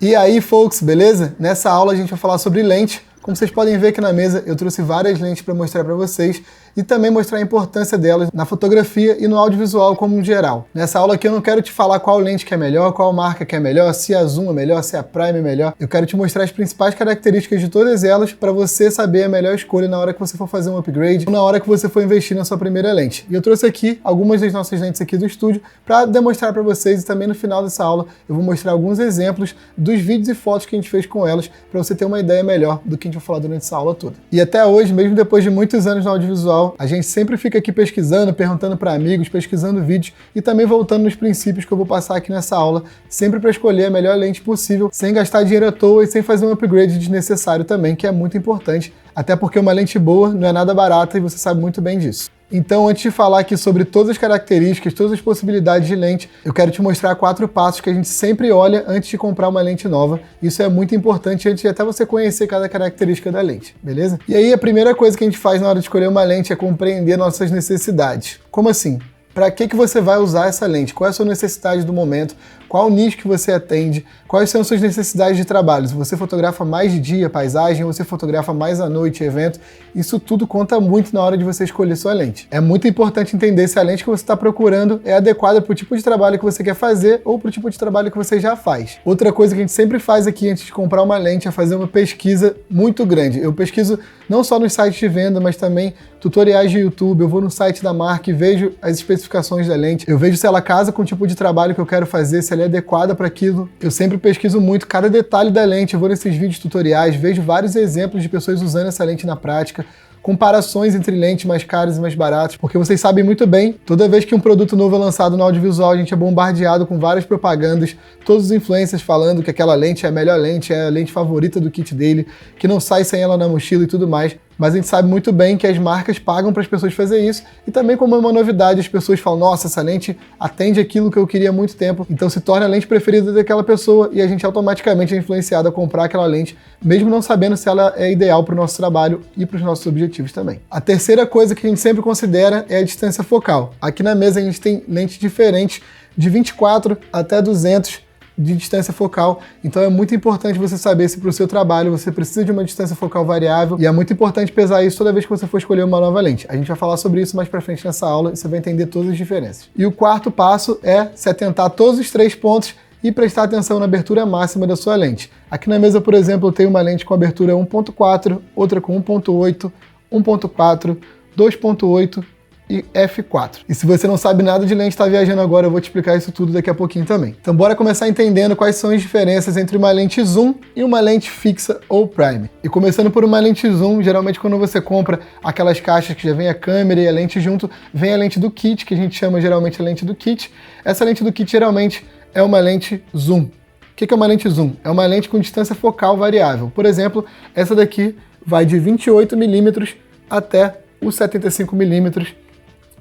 E aí, folks, beleza? Nessa aula a gente vai falar sobre lente. Como vocês podem ver aqui na mesa, eu trouxe várias lentes para mostrar para vocês e também mostrar a importância delas na fotografia e no audiovisual como geral. Nessa aula aqui eu não quero te falar qual lente que é melhor, qual marca que é melhor, se a zoom é melhor, se a prime é melhor. Eu quero te mostrar as principais características de todas elas para você saber a melhor escolha na hora que você for fazer um upgrade ou na hora que você for investir na sua primeira lente. E eu trouxe aqui algumas das nossas lentes aqui do estúdio para demonstrar para vocês e também no final dessa aula eu vou mostrar alguns exemplos dos vídeos e fotos que a gente fez com elas para você ter uma ideia melhor do que a gente vai falar durante essa aula toda. E até hoje, mesmo depois de muitos anos no audiovisual, a gente sempre fica aqui pesquisando, perguntando para amigos, pesquisando vídeos e também voltando nos princípios que eu vou passar aqui nessa aula, sempre para escolher a melhor lente possível, sem gastar dinheiro à toa e sem fazer um upgrade desnecessário também, que é muito importante, até porque uma lente boa não é nada barata e você sabe muito bem disso. Então, antes de falar aqui sobre todas as características, todas as possibilidades de lente, eu quero te mostrar 4 passos que a gente sempre olha antes de comprar uma lente nova. Isso é muito importante antes de até você conhecer cada característica da lente, beleza? E aí, a primeira coisa que a gente faz na hora de escolher uma lente é compreender nossas necessidades. Como assim? Para que você vai usar essa lente? Qual é a sua necessidade do momento? Qual o nicho que você atende? Quais são as suas necessidades de trabalho? Se você fotografa mais de dia, paisagem, ou você fotografa mais à noite, evento, isso tudo conta muito na hora de você escolher sua lente. É muito importante entender se a lente que você está procurando é adequada para o tipo de trabalho que você quer fazer ou para o tipo de trabalho que você já faz. Outra coisa que a gente sempre faz aqui antes de comprar uma lente é fazer uma pesquisa muito grande. Eu pesquiso não só nos sites de venda, mas também tutoriais de YouTube. Eu vou no site da marca e vejo as especificações da lente. Eu vejo se ela casa com o tipo de trabalho que eu quero fazer, se ela é adequada para aquilo. Eu sempre pesquiso muito cada detalhe da lente. Eu vou nesses vídeos tutoriais, vejo vários exemplos de pessoas usando essa lente na prática, comparações entre lentes mais caras e mais baratas, porque vocês sabem muito bem, toda vez que um produto novo é lançado no audiovisual, a gente é bombardeado com várias propagandas, todos os influencers falando que aquela lente é a melhor lente, é a lente favorita do kit dele, que não sai sem ela na mochila e tudo mais. Mas a gente sabe muito bem que as marcas pagam para as pessoas fazer isso, e também como é uma novidade, as pessoas falam, nossa, essa lente atende aquilo que eu queria há muito tempo, então se torna a lente preferida daquela pessoa, e a gente automaticamente é influenciado a comprar aquela lente, mesmo não sabendo se ela é ideal para o nosso trabalho e para os nossos objetivos também. A terceira coisa que a gente sempre considera é a distância focal. Aqui na mesa a gente tem lentes diferentes, de 24 até 200 de distância focal, então é muito importante você saber se para o seu trabalho você precisa de uma distância focal variável, e é muito importante pesar isso toda vez que você for escolher uma nova lente. A gente vai falar sobre isso mais para frente nessa aula e você vai entender todas as diferenças. E o quarto passo é se atentar a todos os 3 pontos e prestar atenção na abertura máxima da sua lente. Aqui na mesa, por exemplo, eu tenho uma lente com abertura 1.4, outra com 1.8, 1.4, 2.8 e f4. E se você não sabe nada de lente, está viajando agora, eu vou te explicar isso tudo daqui a pouquinho também. Então bora começar entendendo quais são as diferenças entre uma lente zoom e uma lente fixa ou prime. E começando por uma lente zoom, geralmente quando você compra aquelas caixas que já vem a câmera e a lente junto, vem a lente do kit, que a gente chama geralmente a lente do kit. Essa lente do kit geralmente é uma lente zoom. O que é uma lente zoom? É uma lente com distância focal variável. Por exemplo, essa daqui vai de 28mm até os 75mm.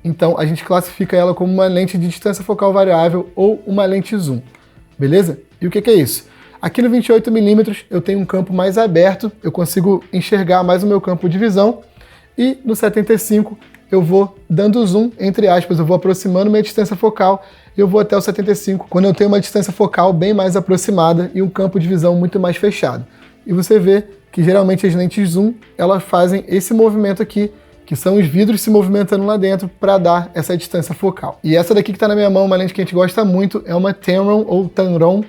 Então, a gente classifica ela como uma lente de distância focal variável ou uma lente zoom, beleza? E o que é isso? Aqui no 28mm eu tenho um campo mais aberto, eu consigo enxergar mais o meu campo de visão, e no 75 eu vou dando zoom, entre aspas, eu vou aproximando minha distância focal e eu vou até o 75, quando eu tenho uma distância focal bem mais aproximada e um campo de visão muito mais fechado. E você vê que geralmente as lentes zoom, elas fazem esse movimento aqui, que são os vidros se movimentando lá dentro para dar essa distância focal. E essa daqui que está na minha mão, uma lente que a gente gosta muito, é uma Tamron ou Tamron,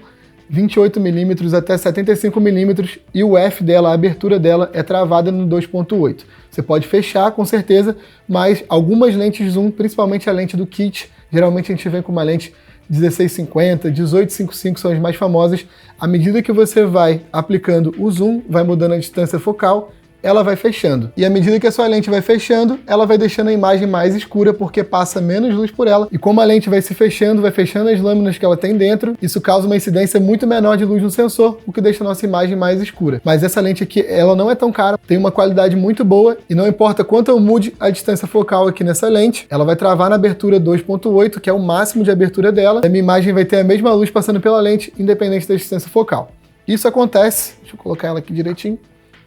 28mm até 75mm, e o F dela, a abertura dela, é travada no 2.8. Você pode fechar, com certeza, mas algumas lentes zoom, principalmente a lente do kit, geralmente a gente vem com uma lente 1650, 1855 são as mais famosas. À medida que você vai aplicando o zoom, vai mudando a distância focal, ela vai fechando. E à medida que a sua lente vai fechando, ela vai deixando a imagem mais escura porque passa menos luz por ela. E como a lente vai se fechando, vai fechando as lâminas que ela tem dentro, isso causa uma incidência muito menor de luz no sensor, o que deixa a nossa imagem mais escura. Mas essa lente aqui, ela não é tão cara, tem uma qualidade muito boa e não importa quanto eu mude a distância focal aqui nessa lente, ela vai travar na abertura 2.8, que é o máximo de abertura dela. A minha imagem vai ter a mesma luz passando pela lente, independente da distância focal. Isso acontece, deixa eu colocar ela aqui direitinho.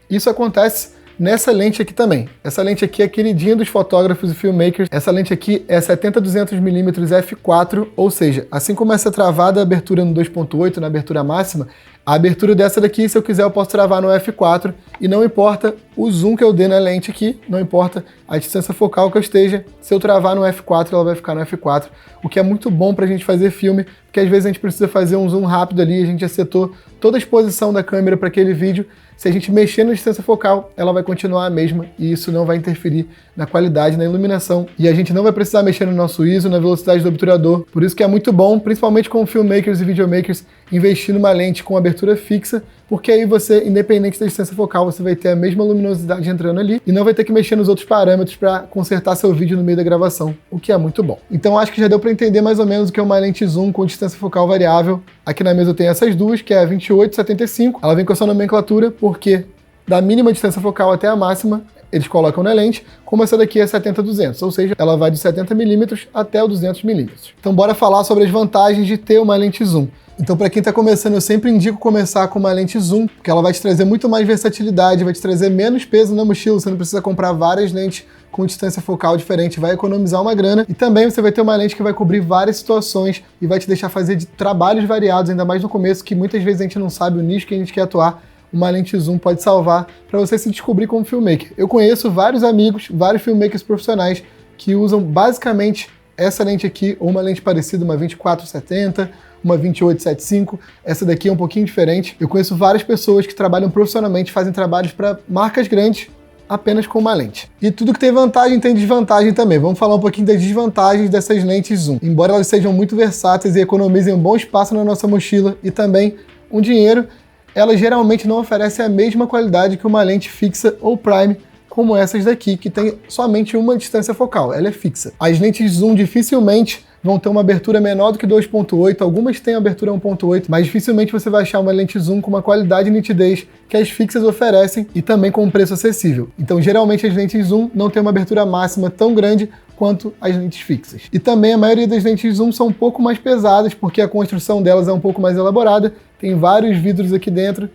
Isso acontece nessa lente aqui também. Essa lente aqui é queridinha dos fotógrafos e filmmakers. Essa lente aqui é 70-200mm f4, ou seja, assim como essa travada abertura no 2.8, na abertura máxima, A abertura dessa daqui, se eu quiser, eu posso travar no f4 e não importa o zoom que eu dê na lente aqui, não importa a distância focal que eu esteja, se eu travar no f4, ela vai ficar no f4, o que é muito bom pra gente fazer filme, porque às vezes a gente precisa fazer um zoom rápido ali, a gente já setou toda a exposição da câmera para aquele vídeo. Se a gente mexer na distância focal, ela vai continuar a mesma e isso não vai interferir na qualidade, na iluminação. E a gente não vai precisar mexer no nosso ISO, na velocidade do obturador. Por isso que é muito bom, principalmente com filmmakers e videomakers, investir numa lente com abertura fixa, porque aí você, independente da distância focal, você vai ter a mesma luminosidade entrando ali e não vai ter que mexer nos outros parâmetros para consertar seu vídeo no meio da gravação, o que é muito bom. Então acho que já deu para entender mais ou menos o que é uma lente zoom com distância focal variável. Aqui na mesa eu tenho essas duas, que é a 28 e 75. Ela vem com essa nomenclatura porque da mínima distância focal até a máxima eles colocam na lente, como essa daqui é 70-200, ou seja, ela vai de 70mm até o 200mm. Então bora falar sobre as vantagens de ter uma lente zoom. Então para quem está começando, eu sempre indico começar com uma lente zoom, porque ela vai te trazer muito mais versatilidade, vai te trazer menos peso na mochila, você não precisa comprar várias lentes com distância focal diferente, vai economizar uma grana, e também você vai ter uma lente que vai cobrir várias situações e vai te deixar fazer trabalhos variados, ainda mais no começo, que muitas vezes a gente não sabe o nicho que a gente quer atuar. Uma lente zoom pode salvar para você se descobrir como filmmaker. Eu conheço vários amigos, vários filmmakers profissionais que usam basicamente essa lente aqui, ou uma lente parecida, uma 24-70, uma 28-75, essa daqui é um pouquinho diferente. Eu conheço várias pessoas que trabalham profissionalmente, fazem trabalhos para marcas grandes, apenas com uma lente. E tudo que tem vantagem tem desvantagem também. Vamos falar um pouquinho das desvantagens dessas lentes zoom. Embora elas sejam muito versáteis e economizem um bom espaço na nossa mochila e também um dinheiro, elas geralmente não oferecem a mesma qualidade que uma lente fixa ou prime, como essas daqui, que tem somente uma distância focal, ela é fixa. As lentes zoom dificilmente vão ter uma abertura menor do que 2.8, algumas têm abertura 1.8, mas dificilmente você vai achar uma lente zoom com uma qualidade e nitidez que as fixas oferecem e também com um preço acessível. Então, geralmente as lentes zoom não têm uma abertura máxima tão grande quanto as lentes fixas. E também a maioria das lentes zoom são um pouco mais pesadas, porque a construção delas é um pouco mais elaborada, tem vários vidros aqui dentro,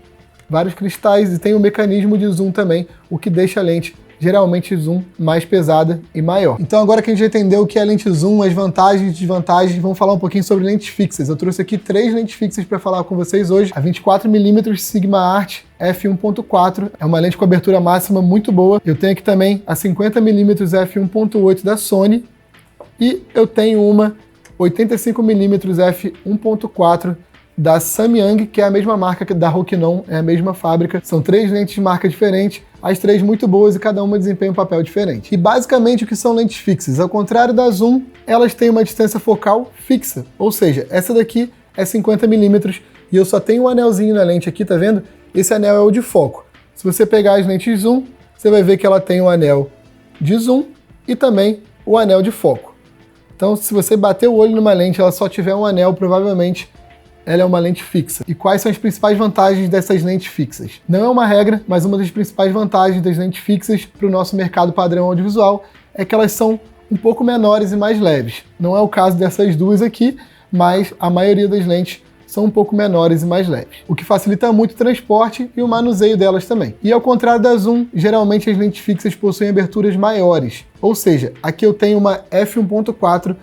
vários cristais e tem um mecanismo de zoom também, o que deixa a lente geralmente zoom mais pesada e maior. Então agora que a gente já entendeu o que é lente zoom, as vantagens e desvantagens, vamos falar um pouquinho sobre lentes fixas. Eu trouxe aqui 3 lentes fixas para falar com vocês hoje. A 24mm Sigma Art f1.4 é uma lente com abertura máxima muito boa. Eu tenho aqui também a 50mm f1.8 da Sony e eu tenho uma 85mm f1.4 da Samyang, que é a mesma marca que da Rokinon, é a mesma fábrica. São 3 lentes de marca diferente, as 3 muito boas e cada uma desempenha um papel diferente. E basicamente o que são lentes fixas? Ao contrário da zoom, elas têm uma distância focal fixa, ou seja, essa daqui é 50mm e eu só tenho um anelzinho na lente aqui, tá vendo? Esse anel é o de foco. Se você pegar as lentes zoom, você vai ver que ela tem o anel de zoom e também o anel de foco. Então, se você bater o olho numa lente, ela só tiver um anel, provavelmente ela é uma lente fixa. E quais são as principais vantagens dessas lentes fixas? Não é uma regra, mas uma das principais vantagens das lentes fixas para o nosso mercado padrão audiovisual é que elas são um pouco menores e mais leves. Não é o caso dessas duas aqui, mas a maioria das lentes são um pouco menores e mais leves, o que facilita muito o transporte e o manuseio delas também. E ao contrário da zoom, geralmente as lentes fixas possuem aberturas maiores, ou seja, aqui eu tenho uma f1.4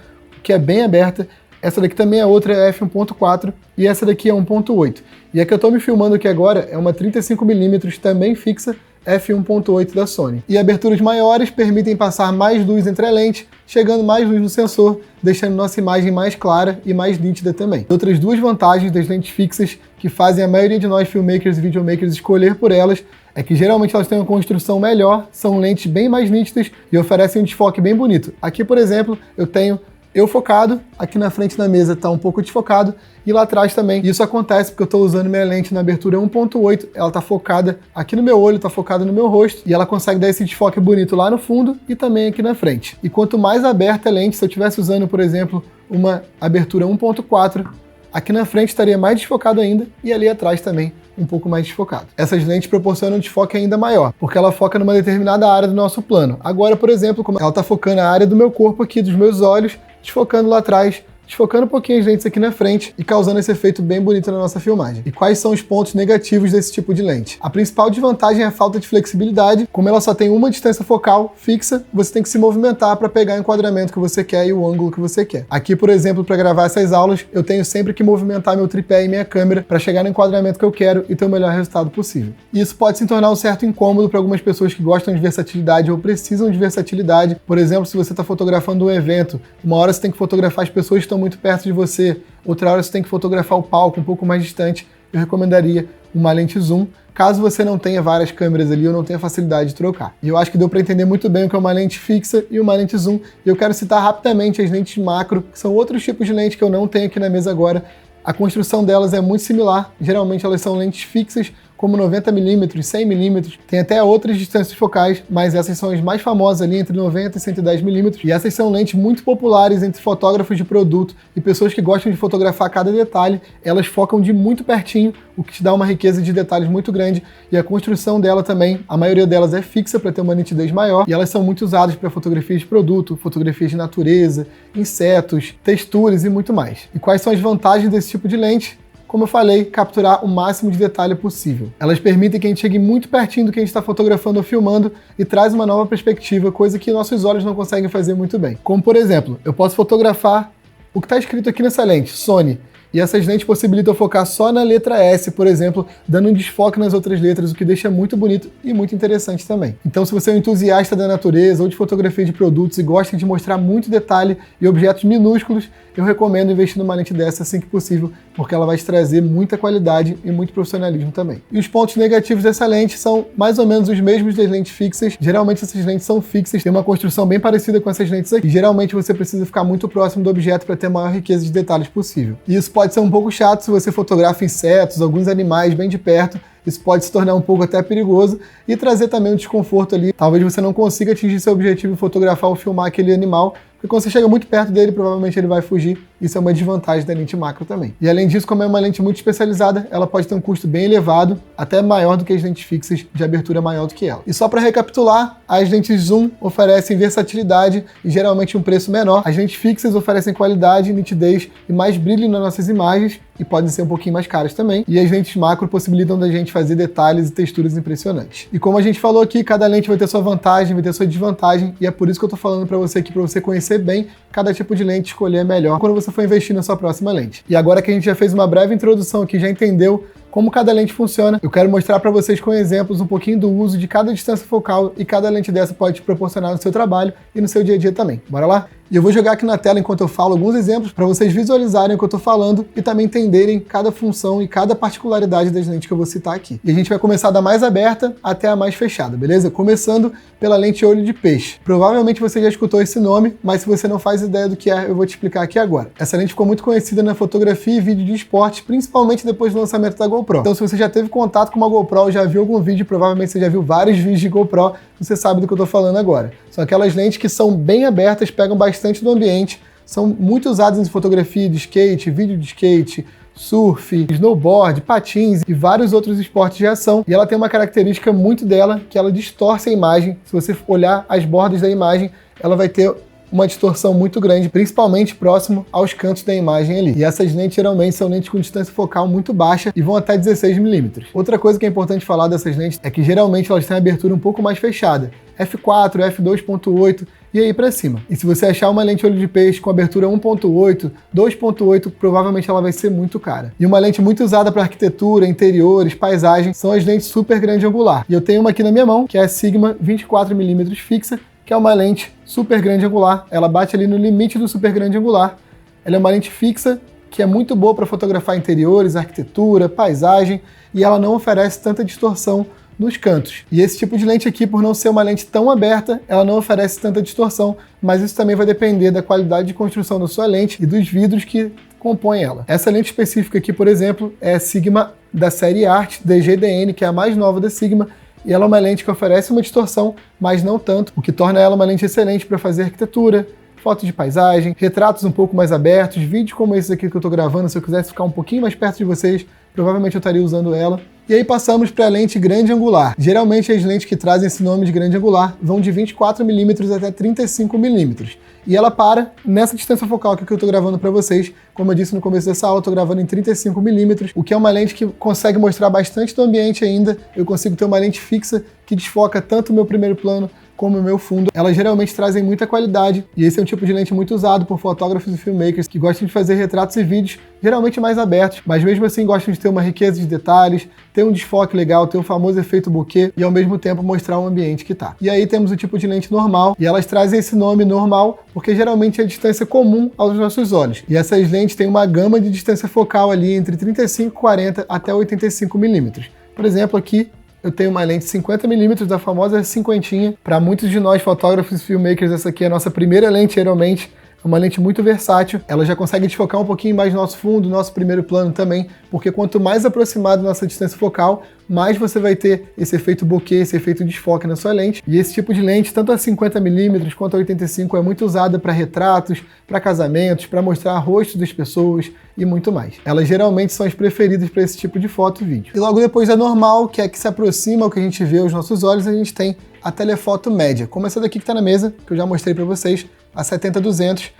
que é bem aberta. Essa daqui também é outra f1.4 e essa daqui é 1.8. E a que eu estou me filmando aqui agora é uma 35mm também fixa f1.8 da Sony. E aberturas maiores permitem passar mais luz entre a lente, chegando mais luz no sensor, deixando nossa imagem mais clara e mais nítida também. Outras duas vantagens das lentes fixas que fazem a maioria de nós filmmakers e videomakers escolher por elas é que geralmente elas têm uma construção melhor, são lentes bem mais nítidas e oferecem um desfoque bem bonito. Aqui, por exemplo, eu tenho eu focado, aqui na frente da mesa está um pouco desfocado e lá atrás também. Isso acontece porque eu estou usando minha lente na abertura 1.8, ela está focada aqui no meu olho, está focada no meu rosto e ela consegue dar esse desfoque bonito lá no fundo e também aqui na frente. E quanto mais aberta a lente, se eu estivesse usando, por exemplo, uma abertura 1.4, aqui na frente estaria mais desfocado ainda e ali atrás também um pouco mais desfocado. Essas lentes proporcionam um desfoque ainda maior, porque ela foca numa determinada área do nosso plano. Agora, por exemplo, como ela está focando a área do meu corpo aqui, dos meus olhos, desfocando lá atrás, desfocando um pouquinho as lentes aqui na frente e causando esse efeito bem bonito na nossa filmagem. E quais são os pontos negativos desse tipo de lente? A principal desvantagem é a falta de flexibilidade. Como ela só tem uma distância focal fixa, você tem que se movimentar para pegar o enquadramento que você quer e o ângulo que você quer. Aqui, por exemplo, para gravar essas aulas, eu tenho sempre que movimentar meu tripé e minha câmera para chegar no enquadramento que eu quero e ter o melhor resultado possível. E isso pode se tornar um certo incômodo para algumas pessoas que gostam de versatilidade ou precisam de versatilidade. Por exemplo, se você está fotografando um evento, uma hora você tem que fotografar as pessoas que estão muito perto de você, outra hora você tem que fotografar o palco um pouco mais distante, eu recomendaria uma lente zoom, caso você não tenha várias câmeras ali ou não tenha facilidade de trocar. E eu acho que deu para entender muito bem o que é uma lente fixa e uma lente zoom, e eu quero citar rapidamente as lentes macro, que são outros tipos de lente que eu não tenho aqui na mesa agora. A construção delas é muito similar, geralmente elas são lentes fixas, como 90mm, 100mm, tem até outras distâncias focais, mas essas são as mais famosas ali, entre 90 e 110mm, e essas são lentes muito populares entre fotógrafos de produto e pessoas que gostam de fotografar cada detalhe. Elas focam de muito pertinho, o que te dá uma riqueza de detalhes muito grande, e a construção dela também, a maioria delas é fixa para ter uma nitidez maior, e elas são muito usadas para fotografias de produto, fotografias de natureza, insetos, texturas e muito mais. E quais são as vantagens desse tipo de lente? Como eu falei, capturar o máximo de detalhe possível. Elas permitem que a gente chegue muito pertinho do que a gente está fotografando ou filmando e traz uma nova perspectiva, coisa que nossos olhos não conseguem fazer muito bem. Como, por exemplo, eu posso fotografar o que está escrito aqui nessa lente, Sony, e essas lentes possibilitam focar só na letra S, por exemplo, dando um desfoque nas outras letras, o que deixa muito bonito e muito interessante também. Então, se você é um entusiasta da natureza ou de fotografia de produtos e gosta de mostrar muito detalhe e objetos minúsculos, eu recomendo investir numa lente dessa assim que possível, porque ela vai te trazer muita qualidade e muito profissionalismo também. E os pontos negativos dessa lente são mais ou menos os mesmos das lentes fixas. Geralmente essas lentes são fixas, tem uma construção bem parecida com essas lentes aqui. E geralmente você precisa ficar muito próximo do objeto para ter a maior riqueza de detalhes possível. E isso pode ser um pouco chato se você fotografa insetos, alguns animais bem de perto. Isso pode se tornar um pouco até perigoso e trazer também um desconforto ali. Talvez você não consiga atingir seu objetivo de fotografar ou filmar aquele animal, porque quando você chega muito perto dele, provavelmente ele vai fugir. Isso é uma desvantagem da lente macro também. E além disso, como é uma lente muito especializada, ela pode ter um custo bem elevado, até maior do que as lentes fixas, de abertura maior do que ela. E só para recapitular, as lentes zoom oferecem versatilidade e geralmente um preço menor. As lentes fixas oferecem qualidade, nitidez e mais brilho nas nossas imagens e podem ser um pouquinho mais caras também. E as lentes macro possibilitam da gente fazer detalhes e texturas impressionantes. E como a gente falou aqui, cada lente vai ter sua vantagem, vai ter sua desvantagem, e é por isso que eu tô falando para você aqui, para você conhecer bem cada tipo de lente, escolher melhor quando você for investir na sua próxima lente. E agora que a gente já fez uma breve introdução aqui, já entendeu como cada lente funciona, eu quero mostrar para vocês com exemplos um pouquinho do uso de cada distância focal e cada lente dessa pode te proporcionar no seu trabalho e no seu dia a dia também. Bora lá? E eu vou jogar aqui na tela enquanto eu falo alguns exemplos para vocês visualizarem o que eu estou falando e também entenderem cada função e cada particularidade das lentes que eu vou citar aqui. E a gente vai começar da mais aberta até a mais fechada, beleza? Começando pela lente olho de peixe. Provavelmente você já escutou esse nome, mas se você não faz ideia do que é, eu vou te explicar aqui agora. Essa lente ficou muito conhecida na fotografia e vídeo de esporte, principalmente depois do lançamento da GoPro. Então, se você já teve contato com uma GoPro ou já viu algum vídeo, provavelmente você já viu vários vídeos de GoPro, você sabe do que eu estou falando agora. São aquelas lentes que são bem abertas, pegam bastante do ambiente, são muito usadas em fotografia de skate, vídeo de skate, surf, snowboard, patins e vários outros esportes de ação. E ela tem uma característica muito dela, que ela distorce a imagem. Se você olhar as bordas da imagem, ela vai ter uma distorção muito grande, principalmente próximo aos cantos da imagem ali. E essas lentes geralmente são lentes com distância focal muito baixa e vão até 16mm. Outra coisa que é importante falar dessas lentes é que geralmente elas têm abertura um pouco mais fechada, f4, f2.8 e aí para cima. E se você achar uma lente olho de peixe com abertura 1.8, 2.8, provavelmente ela vai ser muito cara. E uma lente muito usada para arquitetura, interiores, paisagem, são as lentes super grande angular. E eu tenho uma aqui na minha mão, que é a Sigma 24mm fixa, que é uma lente super grande angular. Ela bate ali no limite do super grande angular. Ela é uma lente fixa que é muito boa para fotografar interiores, arquitetura, paisagem, e ela não oferece tanta distorção nos cantos. E esse tipo de lente aqui, por não ser uma lente tão aberta, ela não oferece tanta distorção, mas isso também vai depender da qualidade de construção da sua lente e dos vidros que compõem ela. Essa lente específica aqui, por exemplo, é a Sigma da série Art DGDN, que é a mais nova da Sigma, e ela é uma lente que oferece uma distorção, mas não tanto, o que torna ela uma lente excelente para fazer arquitetura, fotos de paisagem, retratos um pouco mais abertos, vídeos como esses aqui que eu estou gravando, se eu quisesse ficar um pouquinho mais perto de vocês, provavelmente eu estaria usando ela. E aí passamos para a lente grande angular. Geralmente as lentes que trazem esse nome de grande angular vão de 24mm até 35mm. E ela para nessa distância focal que eu estou gravando para vocês. Como eu disse no começo dessa aula, eu estou gravando em 35mm, o que é uma lente que consegue mostrar bastante do ambiente ainda. Eu consigo ter uma lente fixa que desfoca tanto o meu primeiro plano como o meu fundo. Elas geralmente trazem muita qualidade, e esse é um tipo de lente muito usado por fotógrafos e filmmakers que gostam de fazer retratos e vídeos geralmente mais abertos, mas mesmo assim gostam de ter uma riqueza de detalhes, ter um desfoque legal, ter o famoso efeito bokeh e ao mesmo tempo mostrar o ambiente que tá. E aí temos o tipo de lente normal, e elas trazem esse nome normal porque geralmente é a distância comum aos nossos olhos. E essas lentes têm uma gama de distância focal ali entre 35, 40 até 85mm. Por exemplo, aqui eu tenho uma lente 50mm da famosa cinquentinha. Para muitos de nós fotógrafos e filmmakers, essa aqui é a nossa primeira lente, geralmente. É uma lente muito versátil, ela já consegue desfocar um pouquinho mais nosso fundo, nosso primeiro plano também, porque quanto mais aproximado nossa distância focal, mais você vai ter esse efeito bokeh, esse efeito desfoque na sua lente. E esse tipo de lente, tanto a 50mm quanto a 85, é muito usada para retratos, para casamentos, para mostrar rosto das pessoas e muito mais. Elas geralmente são as preferidas para esse tipo de foto e vídeo. E logo depois da normal, que é a que se aproxima ao que a gente vê aos nossos olhos, a gente tem a telefoto média, como essa daqui que está na mesa, que eu já mostrei para vocês, a 70-200.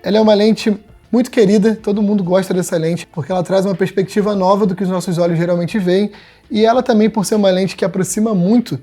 Ela é uma lente muito querida, todo mundo gosta dessa lente, porque ela traz uma perspectiva nova do que os nossos olhos geralmente veem, e ela também, por ser uma lente que aproxima muito,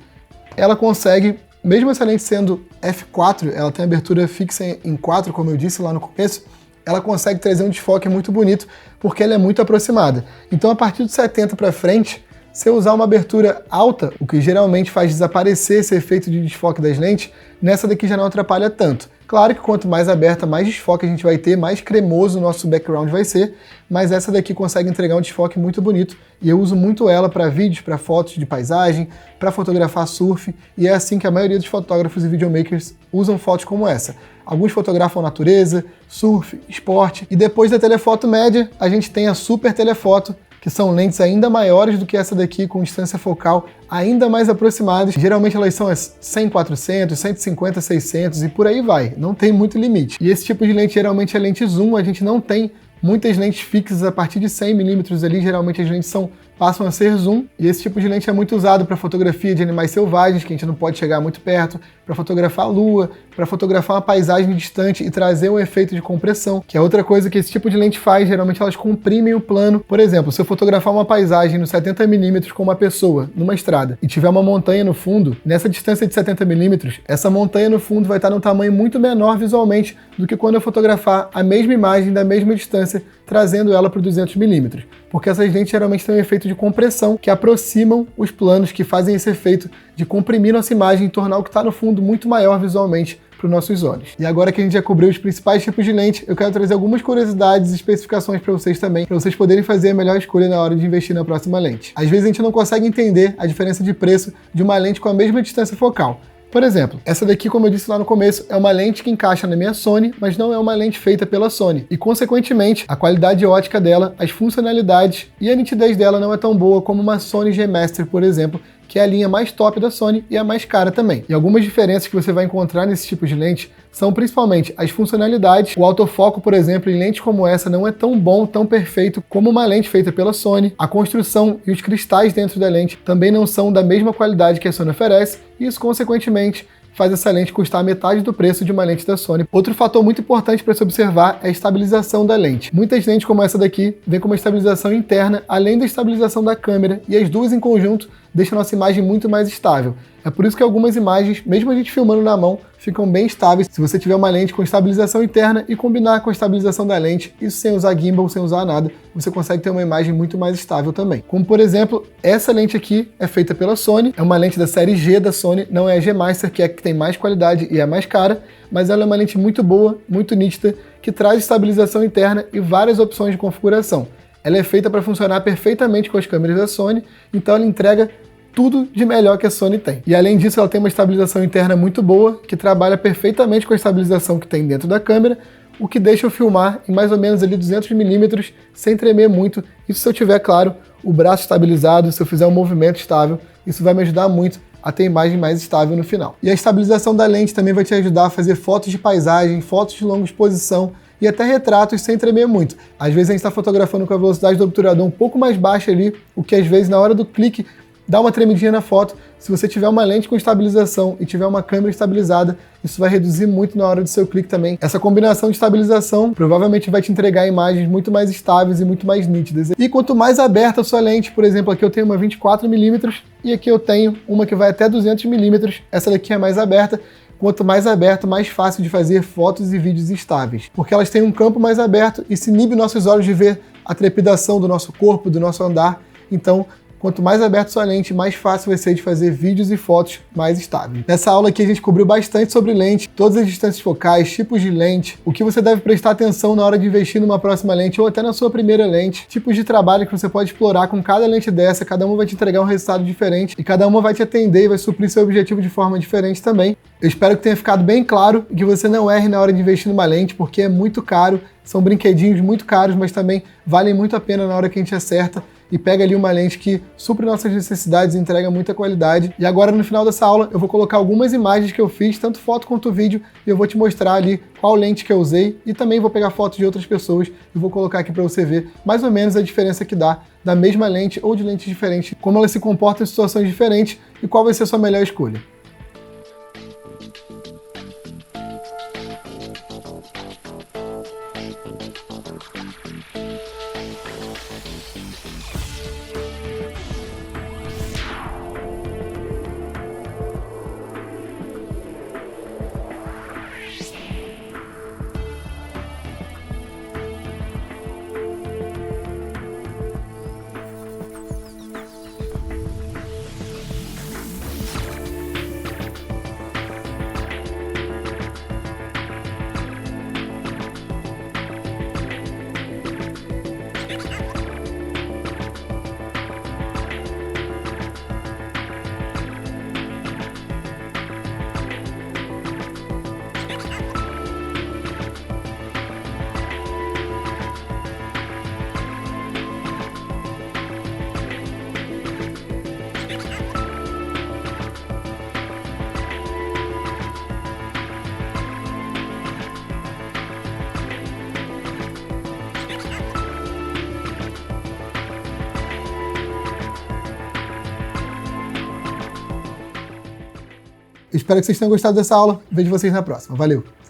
ela consegue, mesmo essa lente sendo f4, ela tem abertura fixa em 4, como eu disse lá no começo, ela consegue trazer um desfoque muito bonito, porque ela é muito aproximada. Então, a partir de 70 para frente, se eu usar uma abertura alta, o que geralmente faz desaparecer esse efeito de desfoque das lentes, nessa daqui já não atrapalha tanto. Claro que quanto mais aberta, mais desfoque a gente vai ter, mais cremoso o nosso background vai ser, mas essa daqui consegue entregar um desfoque muito bonito, e eu uso muito ela para vídeos, para fotos de paisagem, para fotografar surf, e é assim que a maioria dos fotógrafos e videomakers usam fotos como essa. Alguns fotografam natureza, surf, esporte, e depois da telefoto média, a gente tem a super telefoto, que são lentes ainda maiores do que essa daqui, com distância focal ainda mais aproximadas. Geralmente elas são as 100-400, 150-600 e por aí vai, não tem muito limite. E esse tipo de lente geralmente é lente zoom, a gente não tem muitas lentes fixas a partir de 100mm ali, geralmente as lentes passam a ser zoom, e esse tipo de lente é muito usado para fotografia de animais selvagens, que a gente não pode chegar muito perto, para fotografar a lua, para fotografar uma paisagem distante e trazer um efeito de compressão, que é outra coisa que esse tipo de lente faz, geralmente elas comprimem o plano. Por exemplo, se eu fotografar uma paisagem no 70mm com uma pessoa, numa estrada, e tiver uma montanha no fundo, nessa distância de 70mm, essa montanha no fundo vai estar num tamanho muito menor visualmente do que quando eu fotografar a mesma imagem da mesma distância, trazendo ela para 200mm, porque essas lentes geralmente têm um efeito de compressão que aproximam os planos, que fazem esse efeito de comprimir nossa imagem e tornar o que está no fundo muito maior visualmente para os nossos olhos. E agora que a gente já cobriu os principais tipos de lente, eu quero trazer algumas curiosidades e especificações para vocês também, para vocês poderem fazer a melhor escolha na hora de investir na próxima lente. Às vezes a gente não consegue entender a diferença de preço de uma lente com a mesma distância focal. Por exemplo, essa daqui, como eu disse lá no começo, é uma lente que encaixa na minha Sony, mas não é uma lente feita pela Sony. E, consequentemente, a qualidade ótica dela, as funcionalidades e a nitidez dela não é tão boa como uma Sony G-Master, por exemplo, que é a linha mais top da Sony e a mais cara também. E algumas diferenças que você vai encontrar nesse tipo de lente são principalmente as funcionalidades. O autofoco, por exemplo, em lentes como essa não é tão bom, tão perfeito como uma lente feita pela Sony. A construção e os cristais dentro da lente também não são da mesma qualidade que a Sony oferece, e isso, consequentemente, faz essa lente custar metade do preço de uma lente da Sony. Outro fator muito importante para se observar é a estabilização da lente. Muitas lentes como essa daqui vêm com uma estabilização interna, além da estabilização da câmera, e as duas em conjunto deixam a nossa imagem muito mais estável. É por isso que algumas imagens, mesmo a gente filmando na mão, ficam bem estáveis se você tiver uma lente com estabilização interna e combinar com a estabilização da lente, isso sem usar gimbal, sem usar nada, você consegue ter uma imagem muito mais estável também. Como, por exemplo, essa lente aqui é feita pela Sony, é uma lente da série G da Sony, não é a G-Master, que é a que tem mais qualidade e é a mais cara, mas ela é uma lente muito boa, muito nítida, que traz estabilização interna e várias opções de configuração. Ela é feita para funcionar perfeitamente com as câmeras da Sony, então ela entrega tudo de melhor que a Sony tem. E além disso, ela tem uma estabilização interna muito boa, que trabalha perfeitamente com a estabilização que tem dentro da câmera, o que deixa eu filmar em mais ou menos ali 200mm sem tremer muito. Isso se eu tiver, claro, o braço estabilizado, se eu fizer um movimento estável, isso vai me ajudar muito a ter a imagem mais estável no final. E a estabilização da lente também vai te ajudar a fazer fotos de paisagem, fotos de longa exposição, e até retratos sem tremer muito. Às vezes a gente está fotografando com a velocidade do obturador um pouco mais baixa ali, o que às vezes na hora do clique dá uma tremidinha na foto. Se você tiver uma lente com estabilização e tiver uma câmera estabilizada, isso vai reduzir muito na hora do seu clique também. Essa combinação de estabilização provavelmente vai te entregar imagens muito mais estáveis e muito mais nítidas. E quanto mais aberta a sua lente, por exemplo, aqui eu tenho uma 24mm e aqui eu tenho uma que vai até 200mm, essa daqui é mais aberta. Quanto mais aberto, mais fácil de fazer fotos e vídeos estáveis, porque elas têm um campo mais aberto e se inibe nossos olhos de ver a trepidação do nosso corpo, do nosso andar. Então, quanto mais aberto sua lente, mais fácil vai ser de fazer vídeos e fotos mais estáveis. Nessa aula aqui a gente cobriu bastante sobre lente, todas as distâncias focais, tipos de lente, o que você deve prestar atenção na hora de investir numa próxima lente ou até na sua primeira lente, tipos de trabalho que você pode explorar com cada lente dessa, cada uma vai te entregar um resultado diferente e cada uma vai te atender e vai suprir seu objetivo de forma diferente também. Eu espero que tenha ficado bem claro e que você não erre na hora de investir numa lente, porque é muito caro, são brinquedinhos muito caros, mas também valem muito a pena na hora que a gente acerta e pega ali uma lente que supre nossas necessidades e entrega muita qualidade. E agora no final dessa aula eu vou colocar algumas imagens que eu fiz, tanto foto quanto vídeo, e eu vou te mostrar ali qual lente que eu usei e também vou pegar fotos de outras pessoas e vou colocar aqui para você ver mais ou menos a diferença que dá da mesma lente ou de lentes diferentes, como elas se comportam em situações diferentes e qual vai ser a sua melhor escolha. Espero que vocês tenham gostado dessa aula. Vejo vocês na próxima. Valeu!